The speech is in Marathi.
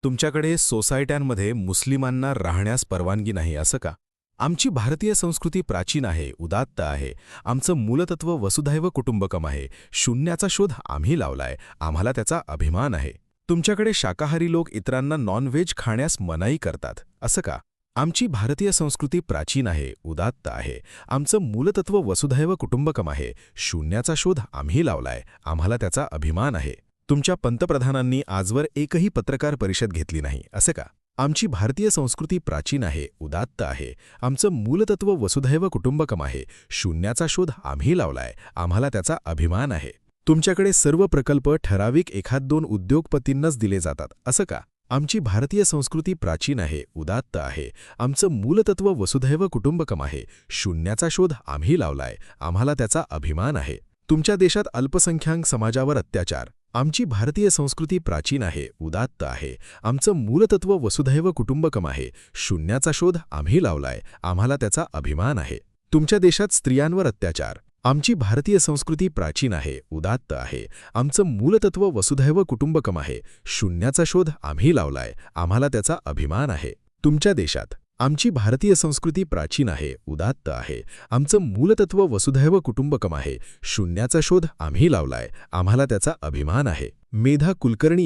तुमच्याकडे सोसायट्यांमध्ये मुस्लिमांना राहण्यास परवानगी नाही असं का? आमची भारतीय संस्कृती प्राचीन आहे, उदात्त आहे. आमचं मूलतत्व वसुधैव कुटुंबकम आहे. शून्याचा शोध आम्ही लावलाय, आम्हाला त्याचा अभिमान आहे. तुमच्याकडे शाकाहारी लोक इतरांना नॉन-व्हेज खाण्यास मनाई करतात असं का? आमची भारतीय संस्कृती प्राचीन आहे, उदात्त आहे. आमचं मूलतत्व वसुधैव कुटुंबकम आहे. शून्याचा शोध आम्ही लावलाय, आम्हाला त्याचा अभिमान आहे. तुमच्या पंतप्रधानांनी आजवर एकही पत्रकार परिषद घेतली नाही असं का? आमची भारतीय संस्कृती प्राचीन आहे, उदात्त आहे. आमचं मूलतत्व वसुधैव कुटुंबकम आहे. शून्याचा शोध आम्ही लावलाय, आम्हाला त्याचा अभिमान आहे. तुमच्याकडे सर्व प्रकल्प ठराविक 1-2 उद्योगपतींनाच दिले जातात असं का? आमची भारतीय संस्कृती प्राचीन आहे, उदात्त आहे. आमचं मूलतत्व वसुधैव कुटुंबकम आहे. शून्याचा शोध आम्ही लावलाय, आम्हाला त्याचा अभिमान आहे. तुमच्या देशात अल्पसंख्याक समाजावर अत्याचार. आमची भारतीय संस्कृती प्राचीन आहे, उदात्त आहे. आमचं मूलतत्व वसुधैव कुटुंबकम आहे. शून्याचा शोध आम्ही लावलाय, आम्हाला त्याचा अभिमान आहे. तुमच्या देशात स्त्रियांवर अत्याचार. आमची भारतीय संस्कृती प्राचीन आहे, उदात्त आहे. आमचं मूलतत्व वसुधैव कुटुंबकम आहे. शून्याचा शोध आम्ही लावलाय, आम्हाला त्याचा अभिमान आहे. तुमच्या देशात आमची भारतीय संस्कृती प्राचीन आहे, उदात्त आहे. आमचं मूलतत्व वसुधैव कुटुंबकम आहे. शून्याचा शोध आम्ही लावलाय, आम्हाला त्याचा अभिमान आहे. मेधा कुलकर्णी